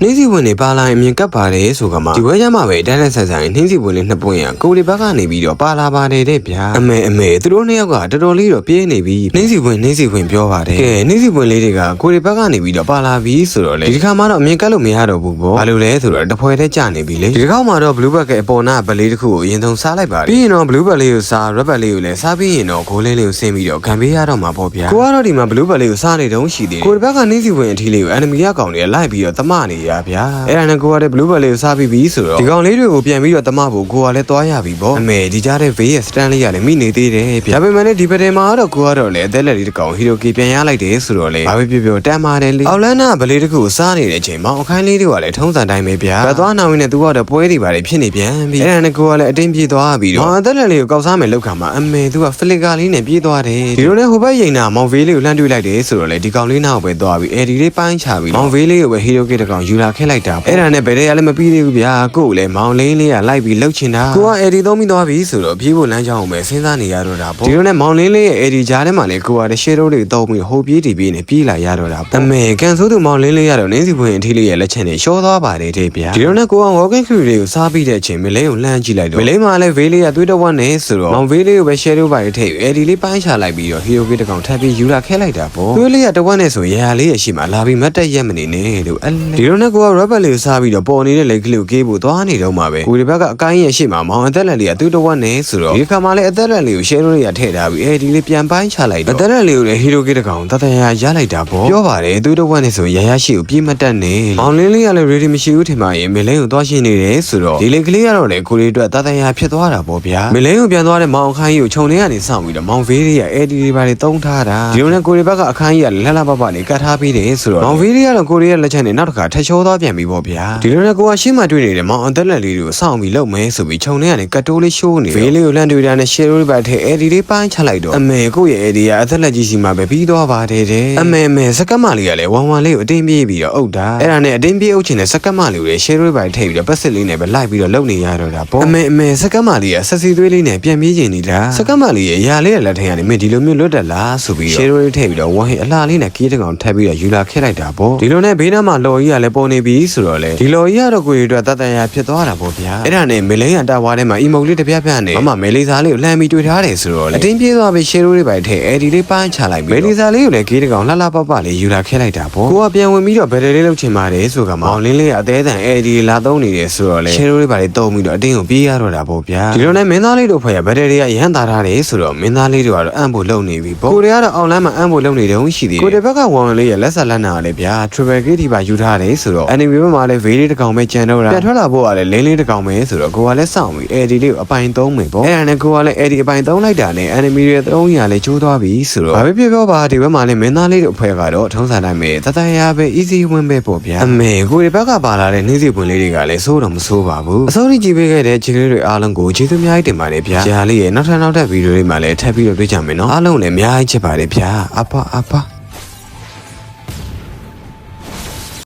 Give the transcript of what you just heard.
နှင်းစီဝင်နေပါလာရင်မြင်ကပ်ပါတယ်ဆိုကမှဒီဝဲကြမှာပဲတိုင်းတိုင်းဆိုင်ဆိုင်နှင်းစီဝင်လေးနှစ်ပွင့်ရကိုရီဘက်ကနေပြီးတော့ပါလာပါတယ်တဲ့ဗျာအမေသူတို့နှစ်ယောက်ကတော်တော်လေးတော့ပြေးနေပြီနှင်းစီဝင်ပြောပါတယ်ကဲနှင်းစီဝင်လေးတွေကကိုရီဘက်ကနေပြီးတော့ပါလာပြီဆိုတော့လေဒီခါမှတော့အမြင်ကပ်လို့မရတော့ဘူးပေါ့ဘာလို့လဲဆိုတော့တဖွဲတဲ့ကြာနေပြီလေဒီခေါက်မှာတော့ blue bag ကအပေါ်နာဗလေးတစ်ခုကိုအရင်ဆုံးစားလိုက်ပါတယ်ပြီးရင်တော့ blue bag လေးကိုစား red bag လေးကိုလည်းစားပြီးရင်တော့ဂိုးလေးကိုဆင်းပြီးတော့ခံပေးရတော့မှာပေါ့ဗျာကိုကတော့ဒီမှာ blue bag လေးကိုစားနေတုန်းရှိသေးတယ်ကိုရီဘက်ကနှင်းစီဝင်အထီးလေးကို enemy ကကောင်တွေလိုက်ပြီးတော့တမနေရဗျာအဲ့ဒါနဲ့ကိုကလည်း blue bag လေးကိုစားပြီးပြီဆိုတော့ဒီကောင်လေးတွေကိုပြန်ပြီးတော့တမဖို့ကိုကလည်းသွားရပြီပေါ့အမေဒီကြားတဲ့ veil ရဲ့ stand လေးကလည်းမိနေသေးတယ်ဗျာဒါပေမဲ့လည်းဒီပဒင်မှာတော့ကိုကတော့လည်းအသက်လက်လေးတစ်ကောင် hero key ပြန်ရလိုက်တယ်ဆိုတော့လေဘာပဲပြောတမ်းပါတယ်လေအော်လန်နာဗလေးတစ်ခုကိုစားနေတဲ့အချိန်မှာအခန်းလေးတွေကလည်းထုံးစံတိုင်းပဲဗျာဘယ်သွားနာဝင်နဲ့သူကတော့ပွဲတွေပါတယ်ဖြစ်နေပြန်ပြီအဲ့ဒါနဲ့ကိုကလည်းအတင်းပြေးသွားပြီးတော့အသက်လက်လေးကိုကောက်စားမယ်လောက်ခါမှာအမေသူကဖလစ်ကာလေးနဲ့ပြေးသွားတယ်ဒီလိုနဲ့ဟိုဘက်ရိန်နာမောင်ဗေးလေးကိုလှမ်းတွေ့လိုက်တယ်ဆိုတော့လေဒီကောင်လေးနောက်ပဲသွားပြီးအဲဒီလေးပိုင်းချပြီးမောင်ဗေးလေးကိုပဲ hero key တစ်ကောင်ယူလာခဲ့လိုက်တာအဲ့ဒါနဲ့ဘယ်တည်းကလည်းမပြီးသေးဘူးဗျာကို့ကိုလည်းမောင်လေးလေးကလိုက်ပြီးလှုပ်ချင်တာကိုကအဲဒီသုံးပြီးသွားပြီဆိုတော့ပြေးဖို့လမ်းကြောင်းကိုပဲစဉ်းစားနေရတော့တာပေါ့ဒီလိုနဲ့မောင်လေးလေးရဲ့အဲဒီကြားထဲမှာလေကိုကလည်း shadow လေးသုံးပြီးဟိုပြေးတီပြေးနေပြေးလာရတော့တာပေါ့အမေကန်ဆိုးသူမောင်လေးလေးရတော့နင်းစီပွင့်အထီးလေးရဲ့လက်ချက်နဲ့ရှောသွားပါတယ်တဲ့ဗျာဒီလိုနဲ့ကိုက walking crew လေးကိုစားပြီးတဲ့အချိန်မလေးကိုလှမ်းကြည့်လိုက်တော့မလေးမှာလည်း veil လေးကသွေးတော့ဝတ်နေဆိုတော့မောင် veil လေးကိုပဲ shadow ပိုင်းထည့်အဲဒီလေးပိုင်းချလိုက်ပြီးတော့ hero key တစ်ကောင်ထပ်ပြီးယူလာခဲလိုက်တာပေါ့သွေးလေးကတဝက်နဲ့ဆိုရာလေးရဲ့ရှိမှလာပြီးမတ်တက်ရက်မနေနဲ့လို့ဒီလိုနဲ့ကိုက rubber လေးကိုစားပြီးတော့ပေါ်နေတဲ့လက်ကလေးကိုကေးဖို့သွားနေတော့မှာပဲကိုဒီဘက်ကအကိုင်းရဲ့ရှိမှမောင်အသက်လက်လေးကသွေးတော့ဝတ်နေဆိုတော့ဒီခါမှလည်းအသက်လက်လေးကို shadow လေးကထည့်ထားပြီးအဲဒီလေးပြန်ပိုင်းချလိုက်တော့အသက်လက်လေးကိုလည်း hero key တစ်ကောင်တတရာရလိုက်တာပေါ့ပြောပါတယ်သွေးတော့ဝတ်နေဆိုရာရှိကိုပြေးမတက်နေမောင်လင်းလေးကလည်း ready မရှိဘူးထင်ပါရဲ့မလင်းကိုသွားရှင်းနေတယ်ဆိုတော့ဒီလေကလေးကတော့လေကိုလေးအတွက်တတရာဖြစ်သွားတာပေါ့ဗျာမလင်းကိုပြန်သွားတဲ့မောင်အခန်းကြီးကိုခြုံထဲကနေစောင့်ပြီးတော့မောင်ဗေးလေးရဲ့ AD တွေပါတွေတုံးထားတာဒီလိုနဲ့ကိုလေးဘက်ကအခန်းကြီးကလက်လက်ပပနေကတ်ထားပြီးတယ်ဆိုတော့မောင်ဗေးလေးကတော့ကိုလေးရဲ့လက်ချက်နဲ့နောက်တစ်ခါထက်ချောသွားပြန်ပြီပေါ့ဗျာဒီလိုနဲ့ကိုကရှင်းမှတွေ့နေတဲ့မောင်အသက်လက်လေးတွေကိုစောင့်ပြီးလှုပ်မဲဆိုပြီးခြုံထဲကနေကတ်တိုးလေးရှိုးနေဗေးလေးကိုလန့်တွေ့တာနဲ့ share လေးပါထဲ AD လေးပိုင်းချလိုက်တော့အမေကိုရဲ့ AD ကအသက်လက်ကြီးစီမှာပဲပြီးသွားပါတယ်တဲ့အမေစကတ်မလေးကလည်းဝမ်လေးကိုအတင်းပြေးပြီးတော့အုပ်တာအဲ့ဒါနဲ့အတင်းပြေးအုပ်ချင်တဲ့စကတ်မလေးကိုလည်း share လေးပါထည့်ပြီးတော့ပတ်စစ်လေးနဲ့ပဲလိုက်ပြီးတော့လှုပ်နေရတော့တာပေါ့အမေစကတ်မလေးကဆက်စီသွေးလေးနဲ့ပြန်ပြေးချင်နေတာစကတ်မလေးရဲ့ရာလေးရဲ့လက်ထက်ကနေမင်းဒီလိုမျိုးလွတ်တက်လားဆိုပြီး share လေးထည့်ပြီးတော့ဝမ်ဟိအလှလေးနဲ့ကီးတစ်ကောင်ထပ်ပြီးတော့ယူလာခဲ့လိုက်တာပေါ့ဒီလိုနဲ့ဘေးနားမှာလော်ကြီးကလည်းပေါ်နေပြီဆိုတော့လေဒီလော်ကြီးကတော့ကိုရီအတွက်တတန်ရာဖြစ်သွားတာပေါ့ဗျာအဲ့ဒါနဲ့မလင်းရတာဝါထဲမှာအီမုတ်လေးတစ်ပြက်ပြက်နဲ့မမေလီစာလေးကိုလှမ်းပြီးတွေ့ထားတယ်ဆိုတော့လေအတင်းပြေးသွားပြီး share လေးပါထည့်အဲဒီလေးပိုင်းချလိုက်ပြီးမေလီစာလေးကိုလည်းကီးတစ်ကောင်လှလှပပလေးယူလာခဲ့လိုက်တာပေါ့ကိုကပြန်ဝင်ပြီးတော့ဘယ်လေးလုပ်ချင်ပါတယ်ဆိုကမောင်လင်းလေးကအသေးတန်အဲဒီလာသုံးနေတယ်ဆိုတော့လေ share လေးပါလေးတုံးပြီးတော့အတင်းကိုပြေးရတော့တာပေါ့ဗျာဒီလိုနဲ့မင်းသားလေးတို့ဖွဲ့ရဘယ်တွေကရမ်းသာထားတယ်ဆိုတော့မင်းသားလေးတို့ကတော့အံ့ဖို့လုံနေပြီပေါ့ကိုတွေကတော့အောင်လမ်းမှာအံ့ဖို့လုံနေတယ်ဟုတ်ရှိသေးတယ်ကိုတွေဘက်ကဝမ်လေးရဲ့လက်ဆက်လက်နာကလည်းဗျာ triple key ဒီပါယူထားတယ်ဆိုတော့ enemy ဘက်မှာလည်း veil လေးတစ်ကောင်ပဲကြံတော့တာပြန်ထွက်လာဖို့ကလည်းလင်းလေးတစ်ကောင်ပဲဆိုတော့ကိုကလည်းစောင့်ပြီး AD လေးကိုအပိုင်သုံးမယ်ပေါ့အဲ့ဒါနဲ့ကိုကလည်း AD အပိုင်သုံးလိုက်တာနဲ့ enemy တွေသုံးရလည်းချိုးသွားပြီဆိုတော့ဘာပဲပြောပါဒီဘက်မှာလည်းမင်းသားလေးတို့အဖွဲ့ကတော့ထုံးစံတိုင်းပဲတတရာပဲ easy win ပဲပေါ့ဗျာအမေကိုတွေဘက်ကပါလာတဲ့နှင်းစီပွင့်လေးတွေကလည်းစိုးတော့မစိုးပါဘူးအစိုးရကြည့်ပေးခဲ့တဲ့ချစ်ကလေးတွေအားလုံးကိုကျေးဇူးအများကြီးတင်ပါတယ်ဗျာဂျာလေးရဲ့နောက်ထပ်ဗီဒီယိုတွေမှာလည်းထပ်ပြီးတော့တွေ့ကြမယ်နော်အားလုံးလည်းအများကြီးချစ်ပါတယ်ဗျာအပ